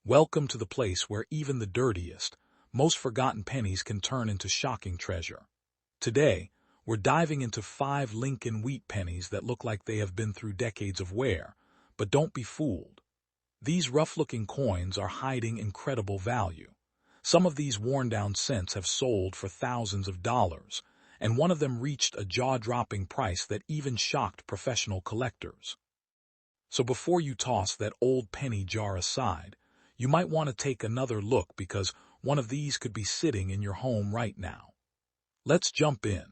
Welcome to the place where even the dirtiest, most forgotten pennies can turn into shocking treasure. Today, we're diving into 5 Lincoln Wheat Pennies that look like they have been through decades of wear, but don't be fooled. These rough-looking coins are hiding incredible value. Some of these worn-down cents have sold for thousands of dollars, and one of them reached a jaw-dropping price that even shocked professional collectors. So before you toss that old penny jar aside, you might want to take another look because one of these could be sitting in your home right now. Let's jump in,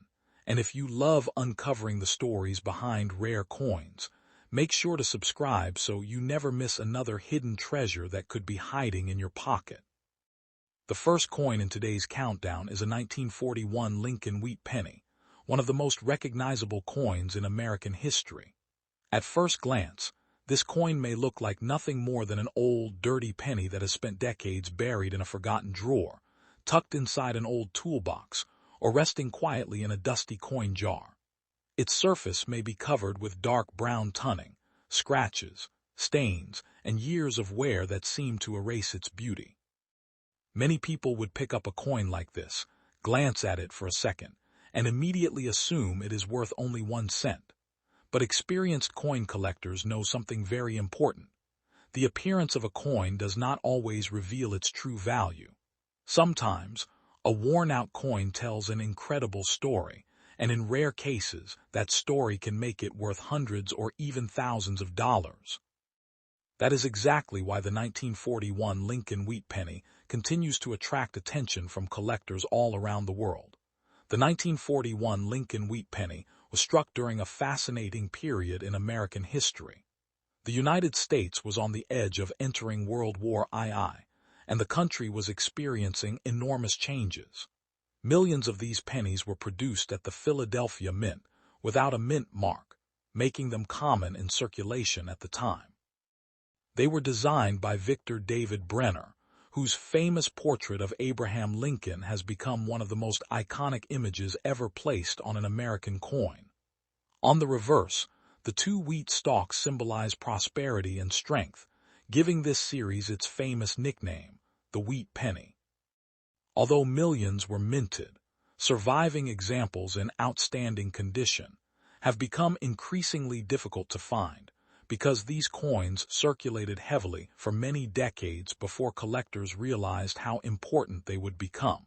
and if you love uncovering the stories behind rare coins, make sure to subscribe so you never miss another hidden treasure that could be hiding in your pocket. The first coin in today's countdown is a 1941 Lincoln Wheat Penny, one of the most recognizable coins in American history. At first glance, this coin may look like nothing more than an old, dirty penny that has spent decades buried in a forgotten drawer, tucked inside an old toolbox, or resting quietly in a dusty coin jar. Its surface may be covered with dark brown tunning, scratches, stains, and years of wear that seem to erase its beauty. Many people would pick up a coin like this, glance at it for a second, and immediately assume it is worth only 1 cent. But experienced coin collectors know something very important. The appearance of a coin does not always reveal its true value. Sometimes, a worn-out coin tells an incredible story, and in rare cases, that story can make it worth hundreds or even thousands of dollars. That is exactly why the 1941 Lincoln Wheat Penny continues to attract attention from collectors all around the world. The 1941 Lincoln Wheat Penny was struck during a fascinating period in American history. The United States was on the edge of entering World War II, and the country was experiencing enormous changes. Millions of these pennies were produced at the Philadelphia Mint without a mint mark, making them common in circulation at the time. They were designed by Victor David Brenner, whose famous portrait of Abraham Lincoln has become one of the most iconic images ever placed on an American coin. On the reverse, the 2 wheat stalks symbolize prosperity and strength, giving this series its famous nickname, the Wheat Penny. Although millions were minted, surviving examples in outstanding condition have become increasingly difficult to find, because these coins circulated heavily for many decades before collectors realized how important they would become.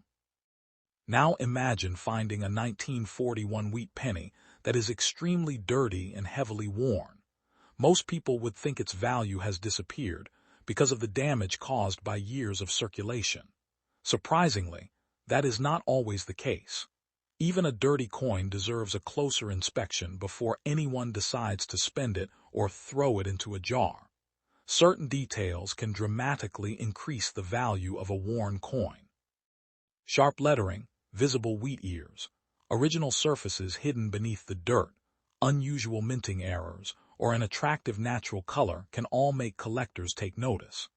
Now imagine finding a 1941 wheat penny that is extremely dirty and heavily worn. Most people would think its value has disappeared because of the damage caused by years of circulation. Surprisingly, that is not always the case. Even a dirty coin deserves a closer inspection before anyone decides to spend it or throw it into a jar. Certain details can dramatically increase the value of a worn coin. Sharp lettering, visible wheat ears, original surfaces hidden beneath the dirt, unusual minting errors, or an attractive natural color can all make collectors take notice.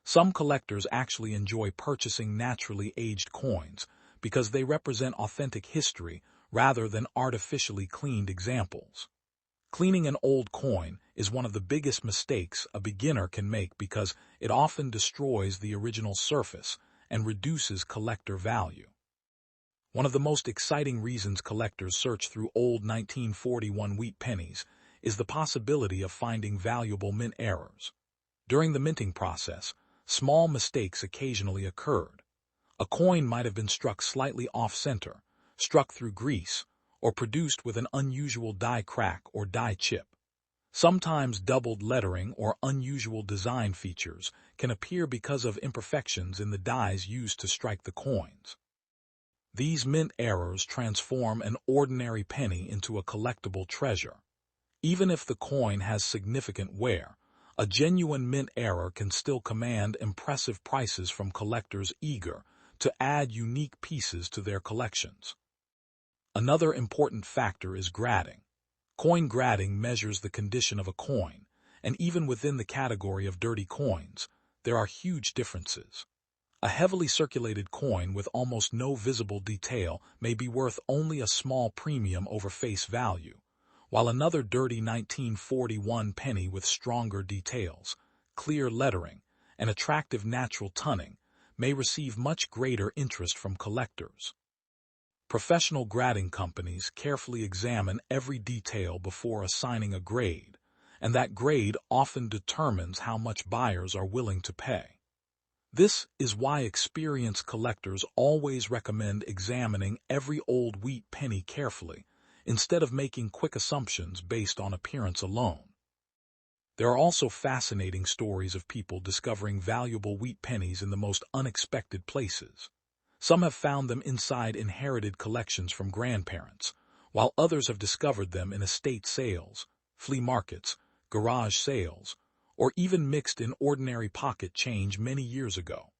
Some collectors actually enjoy purchasing naturally aged coins because they represent authentic history rather than artificially cleaned examples. Cleaning an old coin is one of the biggest mistakes a beginner can make because it often destroys the original surface and reduces collector value. One of the most exciting reasons collectors search through old 1941 wheat pennies is the possibility of finding valuable mint errors. During the minting process, small mistakes occasionally occurred. A coin might have been struck slightly off-center, struck through grease, or produced with an unusual die crack or die chip. Sometimes doubled lettering or unusual design features can appear because of imperfections in the dies used to strike the coins. These mint errors transform an ordinary penny into a collectible treasure. Even if the coin has significant wear, a genuine mint error can still command impressive prices from collectors eager to add unique pieces to their collections. Another important factor is grading. Coin grading measures the condition of a coin, and even within the category of dirty coins, there are huge differences. A heavily circulated coin with almost no visible detail may be worth only a small premium over face value, while another dirty 1941 penny with stronger details, clear lettering, and attractive natural tunning, may receive much greater interest from collectors. Professional grading companies carefully examine every detail before assigning a grade, and that grade often determines how much buyers are willing to pay. This is why experienced collectors always recommend examining every old wheat penny carefully, instead of making quick assumptions based on appearance alone. There are also fascinating stories of people discovering valuable wheat pennies in the most unexpected places. Some have found them inside inherited collections from grandparents, while others have discovered them in estate sales, flea markets, garage sales, or even mixed in ordinary pocket change many years ago.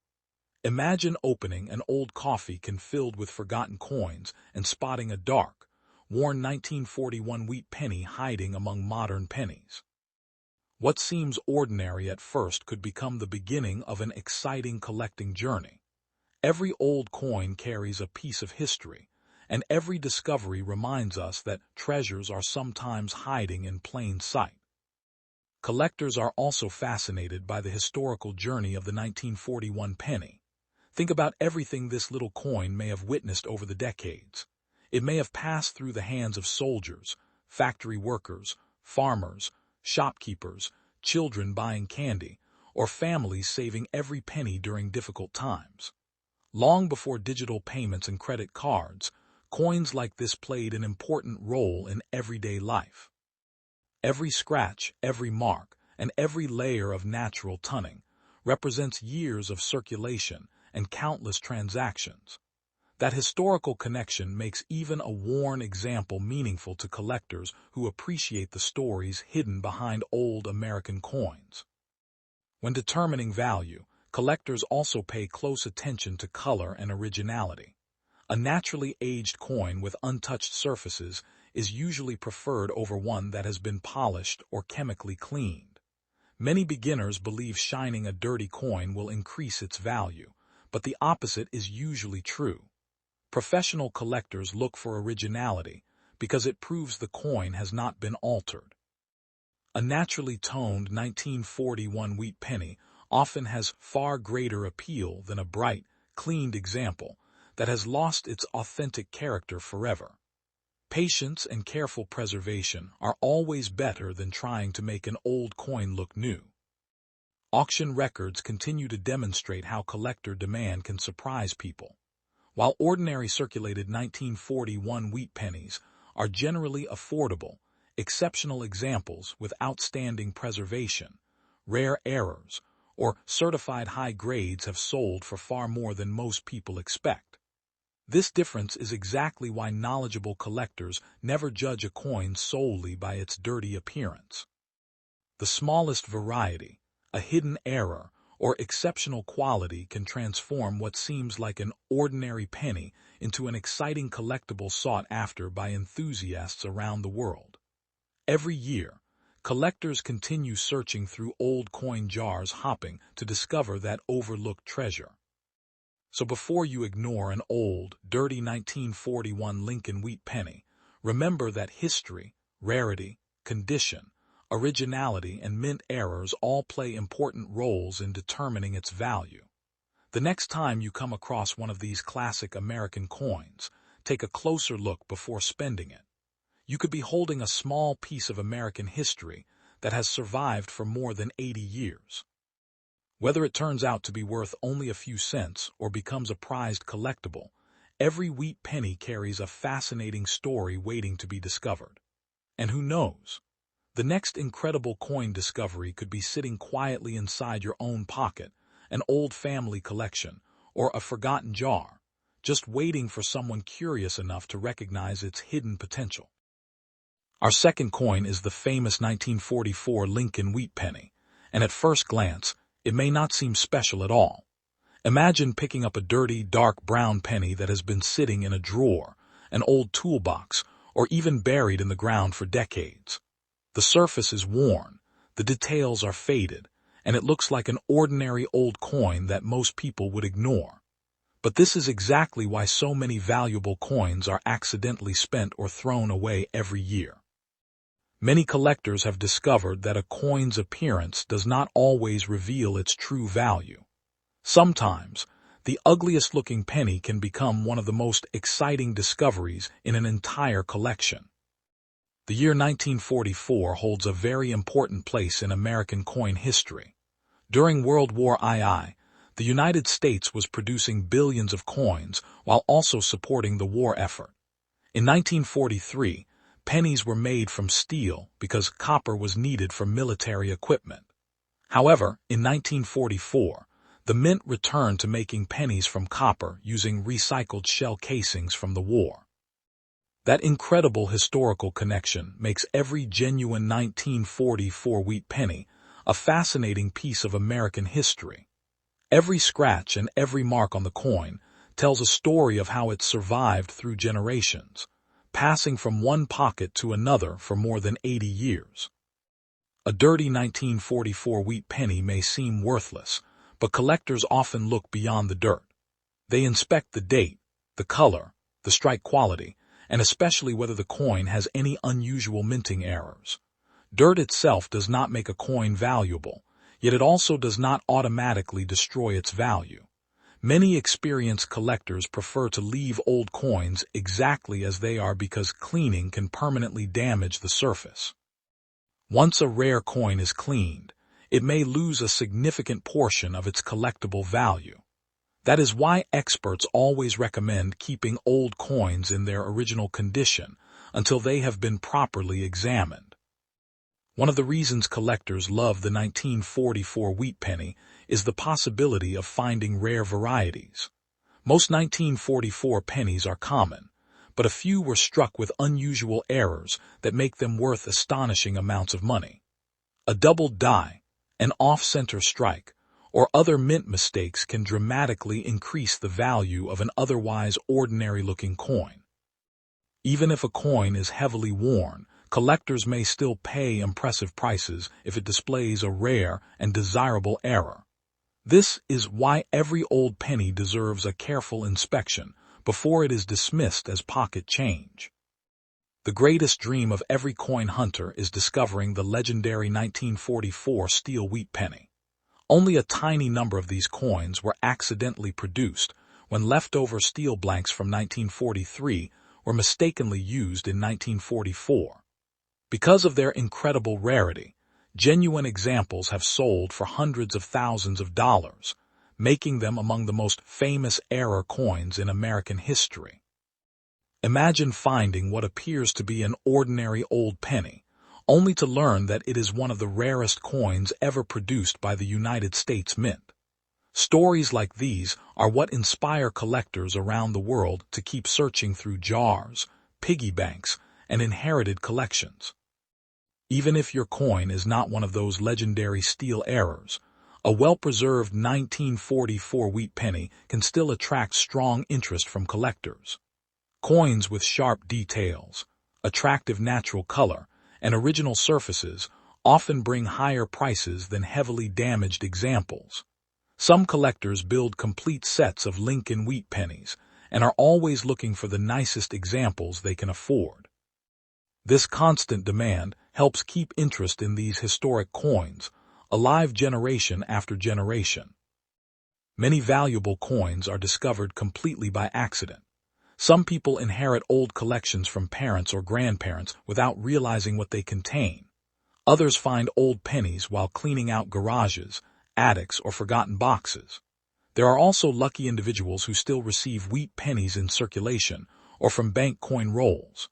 Imagine opening an old coffee can filled with forgotten coins and spotting a dark, worn 1941 wheat penny hiding among modern pennies. What seems ordinary at first could become the beginning of an exciting collecting journey. Every old coin carries a piece of history, and every discovery reminds us that treasures are sometimes hiding in plain sight. Collectors are also fascinated by the historical journey of the 1941 penny. Think about everything this little coin may have witnessed over the decades. It may have passed through the hands of soldiers, factory workers, farmers, shopkeepers, children buying candy, or families saving every penny during difficult times. Long before digital payments and credit cards, coins like this played an important role in everyday life. Every scratch, every mark, and every layer of natural tunning represents years of circulation and countless transactions. That historical connection makes even a worn example meaningful to collectors who appreciate the stories hidden behind old American coins. When determining value, collectors also pay close attention to color and originality. A naturally aged coin with untouched surfaces is usually preferred over one that has been polished or chemically cleaned. Many beginners believe shining a dirty coin will increase its value, but the opposite is usually true. Professional collectors look for originality because it proves the coin has not been altered. A naturally toned 1941 wheat penny often has far greater appeal than a bright, cleaned example that has lost its authentic character forever. Patience and careful preservation are always better than trying to make an old coin look new. Auction records continue to demonstrate how collector demand can surprise people. While ordinary circulated 1941 wheat pennies are generally affordable, exceptional examples with outstanding preservation, rare errors, or certified high grades have sold for far more than most people expect. This difference is exactly why knowledgeable collectors never judge a coin solely by its dirty appearance. The smallest variety, a hidden error, or exceptional quality can transform what seems like an ordinary penny into an exciting collectible sought after by enthusiasts around the world. Every year, collectors continue searching through old coin jars hoping to discover that overlooked treasure. So before you ignore an old, dirty 1941 Lincoln Wheat penny, remember that history, rarity, condition, originality, and mint errors all play important roles in determining its value. The next time you come across one of these classic American coins, take a closer look before spending it. You could be holding a small piece of American history that has survived for more than 80 years. Whether it turns out to be worth only a few cents or becomes a prized collectible, every wheat penny carries a fascinating story waiting to be discovered. And who knows? The next incredible coin discovery could be sitting quietly inside your own pocket, an old family collection, or a forgotten jar, just waiting for someone curious enough to recognize its hidden potential. Our second coin is the famous 1944 Lincoln Wheat Penny, and at first glance, it may not seem special at all. Imagine picking up a dirty, dark brown penny that has been sitting in a drawer, an old toolbox, or even buried in the ground for decades. The surface is worn, the details are faded, and it looks like an ordinary old coin that most people would ignore. But this is exactly why so many valuable coins are accidentally spent or thrown away every year. Many collectors have discovered that a coin's appearance does not always reveal its true value. Sometimes, the ugliest-looking penny can become one of the most exciting discoveries in an entire collection. The year 1944 holds a very important place in American coin history. During World War II, the United States was producing billions of coins while also supporting the war effort. In 1943, pennies were made from steel because copper was needed for military equipment. However, in 1944, the mint returned to making pennies from copper using recycled shell casings from the war. That incredible historical connection makes every genuine 1944 wheat penny a fascinating piece of American history. Every scratch and every mark on the coin tells a story of how it survived through generations, passing from one pocket to another for more than 80 years. A dirty 1944 wheat penny may seem worthless, but collectors often look beyond the dirt. They inspect the date, the color, the strike quality, and especially whether the coin has any unusual minting errors. Dirt itself does not make a coin valuable, yet it also does not automatically destroy its value. Many experienced collectors prefer to leave old coins exactly as they are because cleaning can permanently damage the surface. Once a rare coin is cleaned, it may lose a significant portion of its collectible value. That is why experts always recommend keeping old coins in their original condition until they have been properly examined. One of the reasons collectors love the 1944 wheat penny is the possibility of finding rare varieties. Most 1944 pennies are common, but a few were struck with unusual errors that make them worth astonishing amounts of money. A doubled die, an off-center strike, or other mint mistakes can dramatically increase the value of an otherwise ordinary-looking coin. Even if a coin is heavily worn, collectors may still pay impressive prices if it displays a rare and desirable error. This is why every old penny deserves a careful inspection before it is dismissed as pocket change. The greatest dream of every coin hunter is discovering the legendary 1944 steel wheat penny. Only a tiny number of these coins were accidentally produced when leftover steel blanks from 1943 were mistakenly used in 1944. Because of their incredible rarity, genuine examples have sold for hundreds of thousands of dollars, making them among the most famous error coins in American history. Imagine finding what appears to be an ordinary old penny, only to learn that it is one of the rarest coins ever produced by the United States Mint. Stories like these are what inspire collectors around the world to keep searching through jars, piggy banks, and inherited collections. Even if your coin is not one of those legendary steel errors, a well-preserved 1944 wheat penny can still attract strong interest from collectors. Coins with sharp details, attractive natural color, and original surfaces often bring higher prices than heavily damaged examples. Some collectors build complete sets of Lincoln Wheat Pennies and are always looking for the nicest examples they can afford. This constant demand helps keep interest in these historic coins alive generation after generation. Many valuable coins are discovered completely by accident. Some people inherit old collections from parents or grandparents without realizing what they contain. Others find old pennies while cleaning out garages, attics, or forgotten boxes. There are also lucky individuals who still receive wheat pennies in circulation or from bank coin rolls.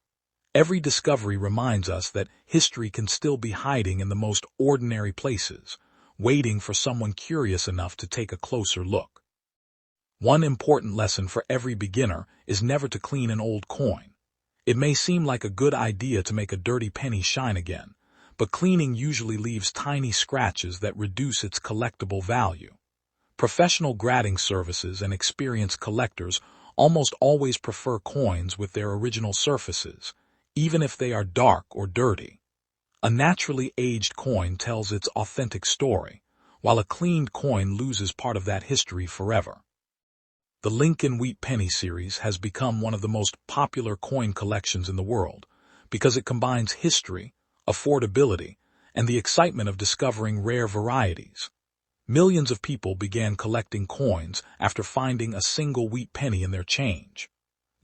Every discovery reminds us that history can still be hiding in the most ordinary places, waiting for someone curious enough to take a closer look. One important lesson for every beginner is never to clean an old coin. It may seem like a good idea to make a dirty penny shine again, but cleaning usually leaves tiny scratches that reduce its collectible value. Professional grading services and experienced collectors almost always prefer coins with their original surfaces, even if they are dark or dirty. A naturally aged coin tells its authentic story, while a cleaned coin loses part of that history forever. The Lincoln Wheat Penny series has become one of the most popular coin collections in the world because it combines history, affordability, and the excitement of discovering rare varieties. Millions of people began collecting coins after finding a single wheat penny in their change.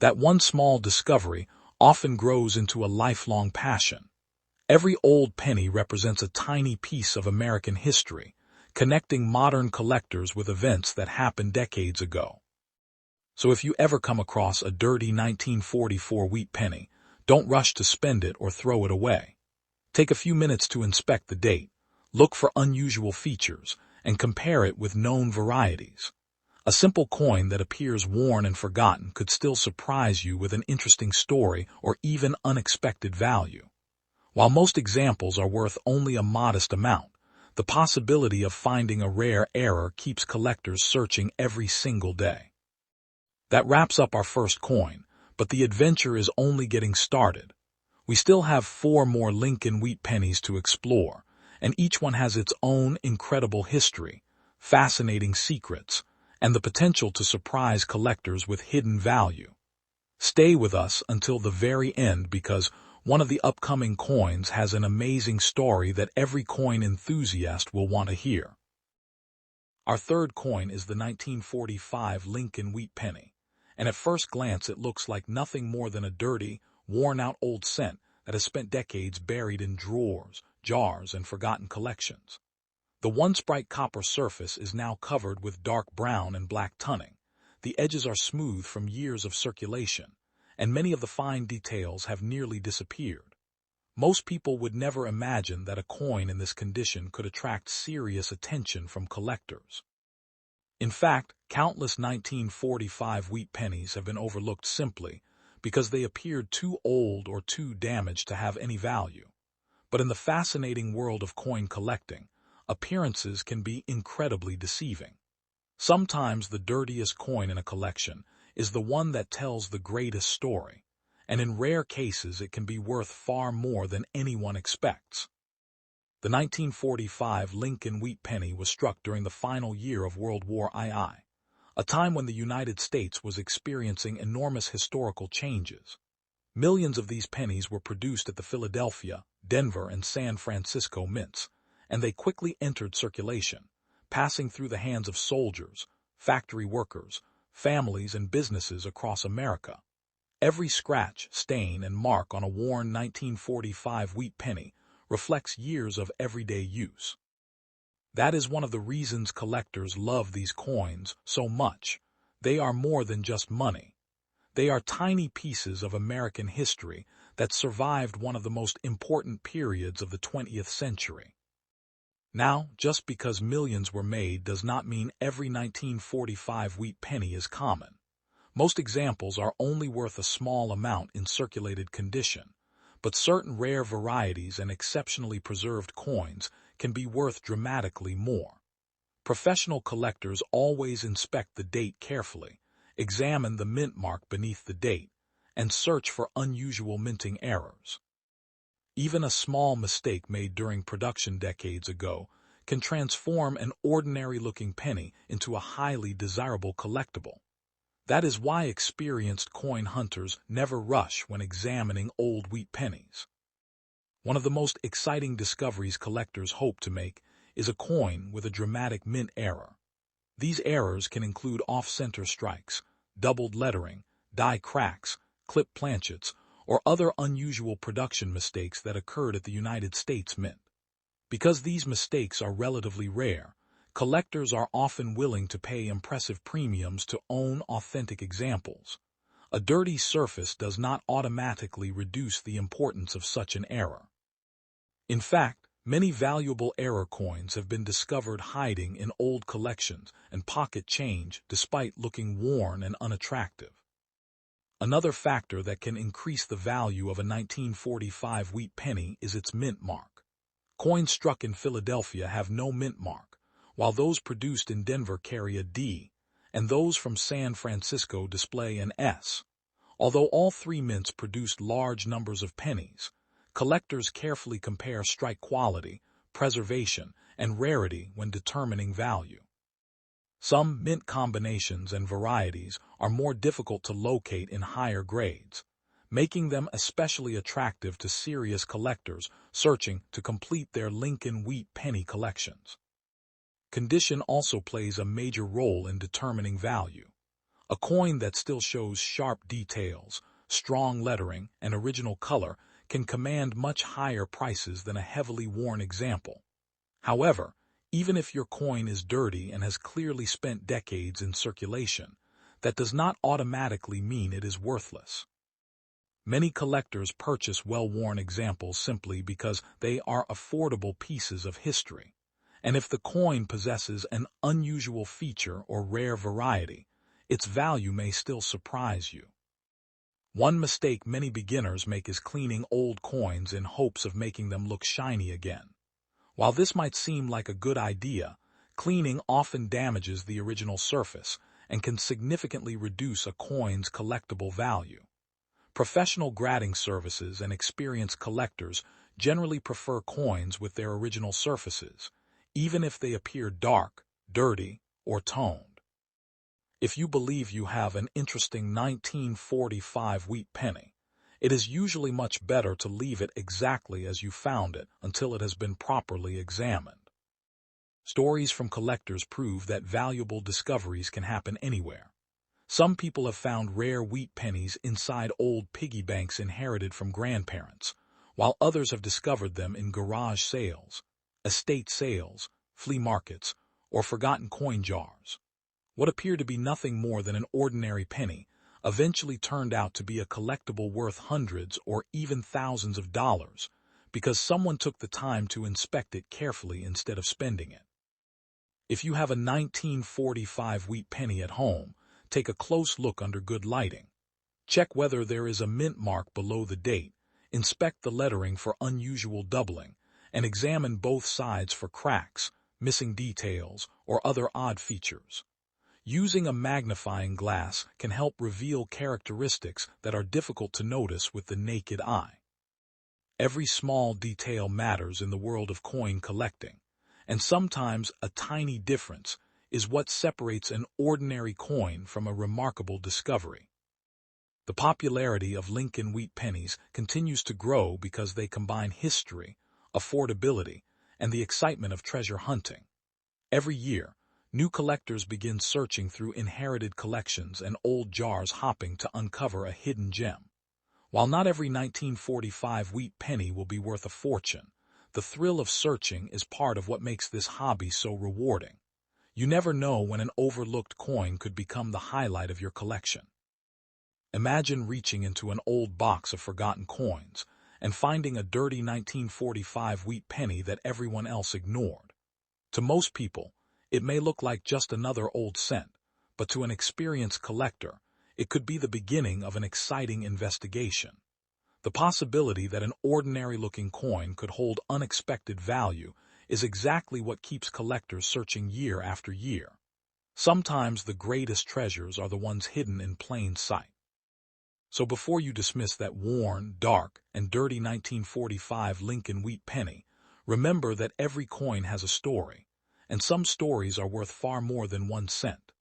That one small discovery often grows into a lifelong passion. Every old penny represents a tiny piece of American history, connecting modern collectors with events that happened decades ago. So if you ever come across a dirty 1944 wheat penny, don't rush to spend it or throw it away. Take a few minutes to inspect the date, look for unusual features, and compare it with known varieties. A simple coin that appears worn and forgotten could still surprise you with an interesting story or even unexpected value. While most examples are worth only a modest amount, the possibility of finding a rare error keeps collectors searching every single day. That wraps up our first coin, but the adventure is only getting started. We still have 4 more Lincoln Wheat Pennies to explore, and each one has its own incredible history, fascinating secrets, and the potential to surprise collectors with hidden value. Stay with us until the very end because one of the upcoming coins has an amazing story that every coin enthusiast will want to hear. Our third coin is the 1945 Lincoln Wheat Penny, and at first glance it looks like nothing more than a dirty, worn-out old cent that has spent decades buried in drawers, jars, and forgotten collections. The once bright copper surface is now covered with dark brown and black tunning. The edges are smooth from years of circulation, and many of the fine details have nearly disappeared. Most people would never imagine that a coin in this condition could attract serious attention from collectors. In fact, countless 1945 wheat pennies have been overlooked simply because they appeared too old or too damaged to have any value. But in the fascinating world of coin collecting, appearances can be incredibly deceiving. Sometimes the dirtiest coin in a collection is the one that tells the greatest story, and in rare cases it can be worth far more than anyone expects. The 1945 Lincoln Wheat Penny was struck during the final year of World War II, a time when the United States was experiencing enormous historical changes. Millions of these pennies were produced at the Philadelphia, Denver, and San Francisco mints, and they quickly entered circulation, passing through the hands of soldiers, factory workers, families, and businesses across America. Every scratch, stain, and mark on a worn 1945 wheat penny reflects years of everyday use. That is one of the reasons collectors love these coins so much. They are more than just money. They are tiny pieces of American history that survived one of the most important periods of the 20th century. Now, just because millions were made does not mean every 1945 wheat penny is common. Most examples are only worth a small amount in circulated condition, but certain rare varieties and exceptionally preserved coins can be worth dramatically more. Professional collectors always inspect the date carefully, examine the mint mark beneath the date, and search for unusual minting errors. Even a small mistake made during production decades ago can transform an ordinary-looking penny into a highly desirable collectible. That is why experienced coin hunters never rush when examining old wheat pennies. One of the most exciting discoveries collectors hope to make is a coin with a dramatic mint error. These errors can include off-center strikes, doubled lettering, die cracks, clip planchets, or other unusual production mistakes that occurred at the United States Mint. Because these mistakes are relatively rare, collectors are often willing to pay impressive premiums to own authentic examples. A dirty surface does not automatically reduce the importance of such an error. In fact, many valuable error coins have been discovered hiding in old collections and pocket change despite looking worn and unattractive. Another factor that can increase the value of a 1945 wheat penny is its mint mark. Coins struck in Philadelphia have no mint mark, while those produced in Denver carry a D, and those from San Francisco display an S. Although all 3 mints produced large numbers of pennies, collectors carefully compare strike quality, preservation, and rarity when determining value. Some mint combinations and varieties are more difficult to locate in higher grades. making them especially attractive to serious collectors searching to complete their Lincoln Wheat Penny collections. Condition also plays a major role in determining value. A coin that still shows sharp details, strong lettering, and original color can command much higher prices than a heavily worn example. However, even if your coin is dirty and has clearly spent decades in circulation, that does not automatically mean it is worthless. Many collectors purchase well-worn examples simply because they are affordable pieces of history. And if the coin possesses an unusual feature or rare variety, its value may still surprise you. One mistake many beginners make is cleaning old coins in hopes of making them look shiny again. While this might seem like a good idea, cleaning often damages the original surface and can significantly reduce a coin's collectible value. Professional grading services and experienced collectors generally prefer coins with their original surfaces, even if they appear dark, dirty, or toned. If you believe you have an interesting 1945 wheat penny, it is usually much better to leave it exactly as you found it until it has been properly examined. Stories from collectors prove that valuable discoveries can happen anywhere. Some people have found rare wheat pennies inside old piggy banks inherited from grandparents, while others have discovered them in garage sales, estate sales, flea markets, or forgotten coin jars. What appeared to be nothing more than an ordinary penny eventually turned out to be a collectible worth hundreds or even thousands of dollars because someone took the time to inspect it carefully instead of spending it. If you have a 1945 wheat penny at home, take a close look under good lighting. Check whether there is a mint mark below the date, inspect the lettering for unusual doubling, and examine both sides for cracks, missing details, or other odd features. Using a magnifying glass can help reveal characteristics that are difficult to notice with the naked eye. Every small detail matters in the world of coin collecting, and sometimes a tiny difference is what separates an ordinary coin from a remarkable discovery. The popularity of Lincoln Wheat Pennies continues to grow because they combine history, affordability, and the excitement of treasure hunting. Every year, new collectors begin searching through inherited collections and old jars hoping to uncover a hidden gem. While not every 1945 wheat penny will be worth a fortune, the thrill of searching is part of what makes this hobby so rewarding. You never know when an overlooked coin could become the highlight of your collection. Imagine reaching into an old box of forgotten coins and finding a dirty 1945 wheat penny that everyone else ignored. To most people, it may look like just another old cent, but to an experienced collector, it could be the beginning of an exciting investigation. The possibility that an ordinary-looking coin could hold unexpected value is exactly what keeps collectors searching year after year. Sometimes the greatest treasures are the ones hidden in plain sight. So before you dismiss that worn, dark, and dirty 1945 Lincoln Wheat Penny, remember that every coin has a story, and some stories are worth far more than 1 cent.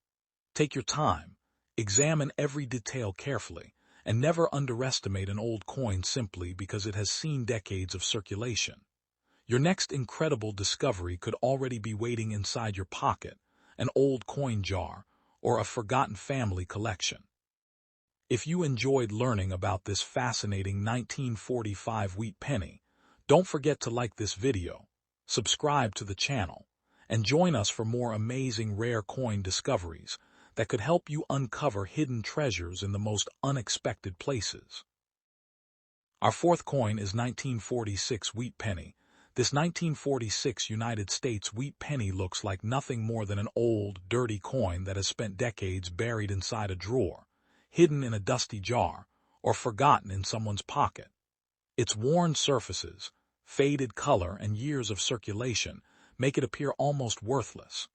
Take your time, examine every detail carefully, and never underestimate an old coin simply because it has seen decades of circulation. Your next incredible discovery could already be waiting inside your pocket, an old coin jar, or a forgotten family collection. If you enjoyed learning about this fascinating 1945 wheat penny, don't forget to like this video, subscribe to the channel, and join us for more amazing rare coin discoveries that could help you uncover hidden treasures in the most unexpected places. Our fourth coin is 1946 wheat penny. This 1946 United States wheat penny looks like nothing more than an old, dirty coin that has spent decades buried inside a drawer, hidden in a dusty jar, or forgotten in someone's pocket. Its worn surfaces, faded color, and years of circulation make it appear almost worthless.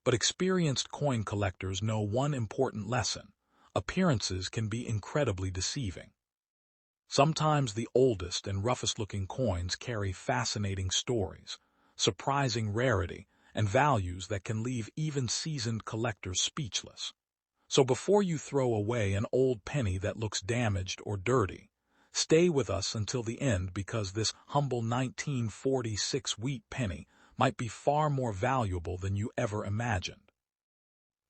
But experienced coin collectors know one important lesson: appearances can be incredibly deceiving. Sometimes the oldest and roughest-looking coins carry fascinating stories, surprising rarity, and values that can leave even seasoned collectors speechless. So before you throw away an old penny that looks damaged or dirty, Stay with us until the end because this humble 1946 wheat penny might be far more valuable than you ever imagined.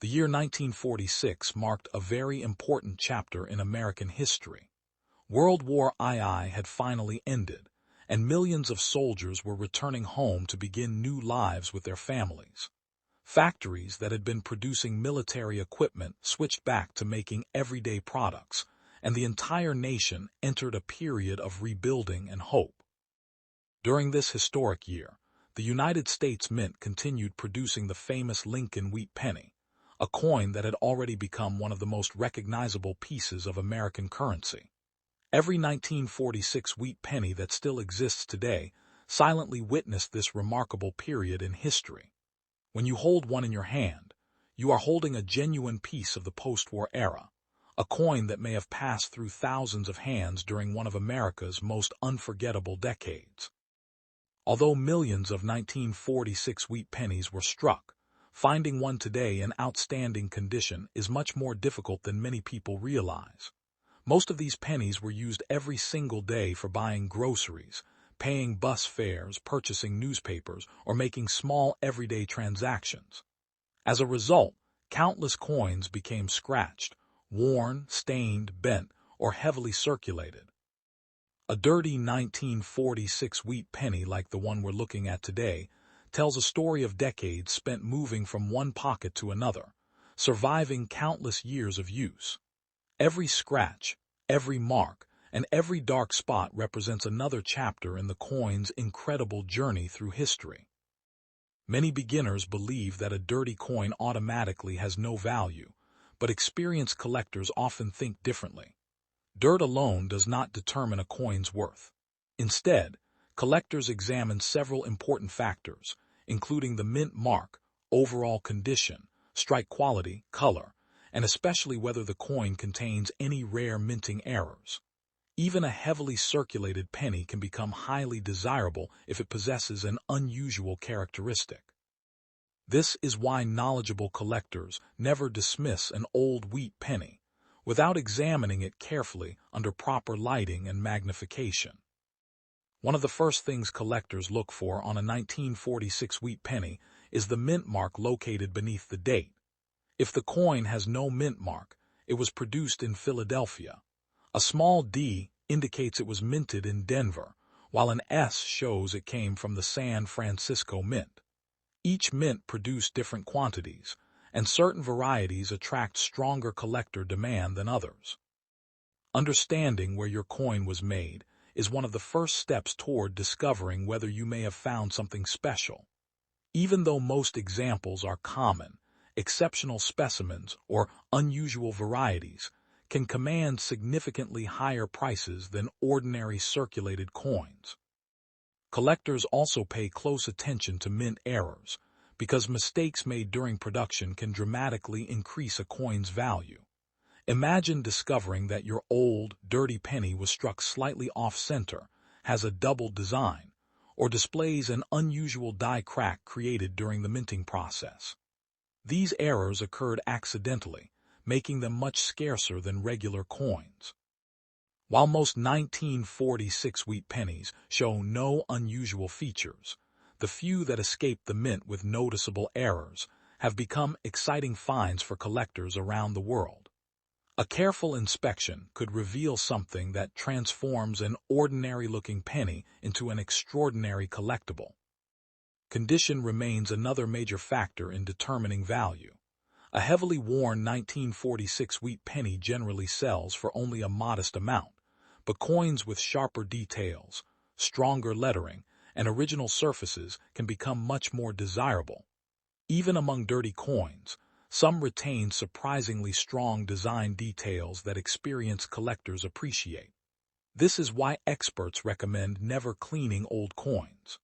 The year 1946 marked a very important chapter in American history. World War II had finally ended, and millions of soldiers were returning home to begin new lives with their families. Factories that had been producing military equipment switched back to making everyday products, and the entire nation entered a period of rebuilding and hope. During this historic year, the United States Mint continued producing the famous Lincoln Wheat Penny, a coin that had already become one of the most recognizable pieces of American currency. Every 1946 wheat penny that still exists today silently witnessed this remarkable period in history. When you hold one in your hand, you are holding a genuine piece of the post-war era, a coin that may have passed through thousands of hands during one of America's most unforgettable decades. Although millions of 1946 wheat pennies were struck, finding one today in outstanding condition is much more difficult than many people realize. Most of these pennies were used every single day for buying groceries, paying bus fares, purchasing newspapers, or making small everyday transactions. As a result, countless coins became scratched, worn, stained, bent, or heavily circulated. A dirty 1946 wheat penny like the one we're looking at today tells a story of decades spent moving from one pocket to another, surviving countless years of use. Every scratch, every mark, and every dark spot represents another chapter in the coin's incredible journey through history. Many beginners believe that a dirty coin automatically has no value, but experienced collectors often think differently. Dirt alone does not determine a coin's worth. Instead, collectors examine several important factors, including the mint mark, overall condition, strike quality, color, and especially whether the coin contains any rare minting errors. Even a heavily circulated penny can become highly desirable if it possesses an unusual characteristic. This is why knowledgeable collectors never dismiss an old wheat penny without examining it carefully under proper lighting and magnification. One of the first things collectors look for on a 1946 wheat penny is the mint mark located beneath the date. If the coin has no mint mark, it was produced in Philadelphia. A small D indicates it was minted in Denver, while an S shows it came from the San Francisco Mint. Each mint produced different quantities, and certain varieties attract stronger collector demand than others. Understanding where your coin was made is one of the first steps toward discovering whether you may have found something special. Even though most examples are common, exceptional specimens or unusual varieties can command significantly higher prices than ordinary circulated coins. Collectors also pay close attention to mint errors, because mistakes made during production can dramatically increase a coin's value. Imagine discovering that your old, dirty penny was struck slightly off-center, has a doubled design, or displays an unusual die crack created during the minting process. These errors occurred accidentally, making them much scarcer than regular coins. While most 1946 wheat pennies show no unusual features, the few that escape the mint with noticeable errors have become exciting finds for collectors around the world. A careful inspection could reveal something that transforms an ordinary-looking penny into an extraordinary collectible. Condition remains another major factor in determining value. A heavily worn 1946 wheat penny generally sells for only a modest amount, but coins with sharper details, stronger lettering, and original surfaces can become much more desirable. Even among dirty coins, some retain surprisingly strong design details that experienced collectors appreciate. This is why experts recommend never cleaning old coins.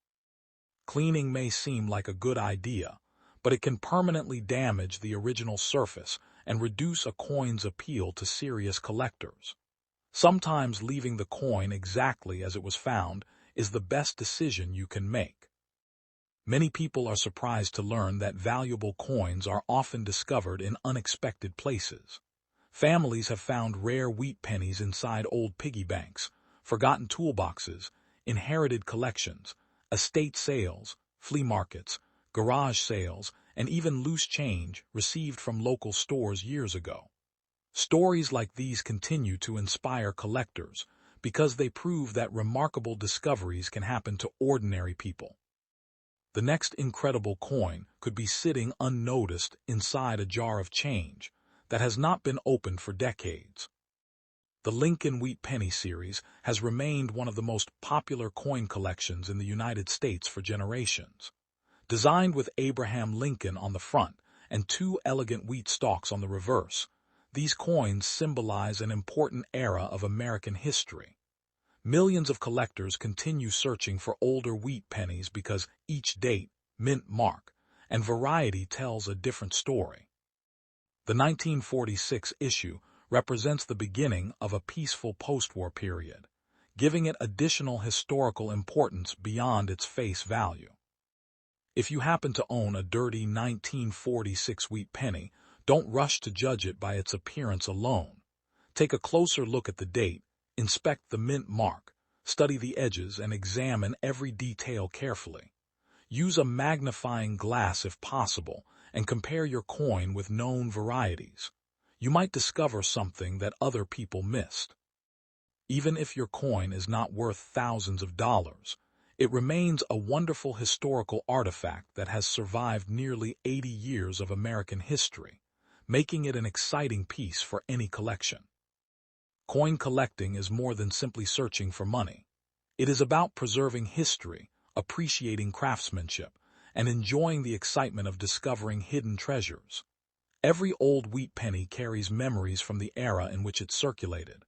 Cleaning may seem like a good idea, but it can permanently damage the original surface and reduce a coin's appeal to serious collectors. Sometimes leaving the coin exactly as it was found is the best decision you can make. Many people are surprised to learn that valuable coins are often discovered in unexpected places. Families have found rare wheat pennies inside old piggy banks, forgotten toolboxes, inherited collections, estate sales, flea markets, garage sales, and even loose change received from local stores years ago. Stories like these continue to inspire collectors because they prove that remarkable discoveries can happen to ordinary people. The next incredible coin could be sitting unnoticed inside a jar of change that has not been opened for decades. The Lincoln Wheat Penny series has remained one of the most popular coin collections in the United States for generations. Designed with Abraham Lincoln on the front and two elegant wheat stalks on the reverse, these coins symbolize an important era of American history. Millions of collectors continue searching for older wheat pennies because each date, mint mark, and variety tells a different story. The 1946 issue represents the beginning of a peaceful post-war period, giving it additional historical importance beyond its face value. If you happen to own a dirty 1946 wheat penny, don't rush to judge it by its appearance alone. Take a closer look at the date, inspect the mint mark, study the edges, and examine every detail carefully. Use a magnifying glass if possible, and compare your coin with known varieties. You might discover something that other people missed. Even if your coin is not worth thousands of dollars, it remains a wonderful historical artifact that has survived nearly 80 years of American history, making it an exciting piece for any collection. Coin collecting is more than simply searching for money. It is about preserving history, appreciating craftsmanship, and enjoying the excitement of discovering hidden treasures. Every old wheat penny carries memories from the era in which it circulated.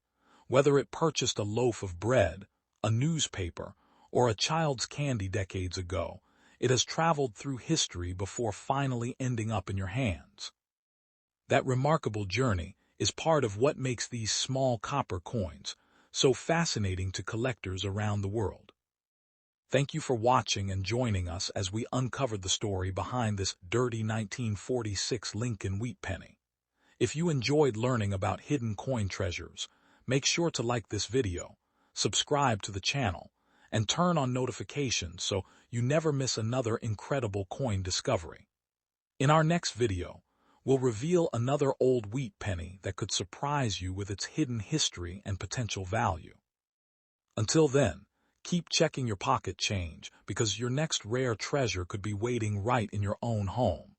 Whether it purchased a loaf of bread, a newspaper, or a child's candy decades ago, it has traveled through history before finally ending up in your hands. That remarkable journey is part of what makes these small copper coins so fascinating to collectors around the world. Thank you for watching and joining us as we uncovered the story behind this dirty 1946 Lincoln Wheat Penny. If you enjoyed learning about hidden coin treasures, make sure to like this video, subscribe to the channel, and turn on notifications so you never miss another incredible coin discovery. In our next video, we'll reveal another old wheat penny that could surprise you with its hidden history and potential value. Until then, keep checking your pocket change because your next rare treasure could be waiting right in your own home.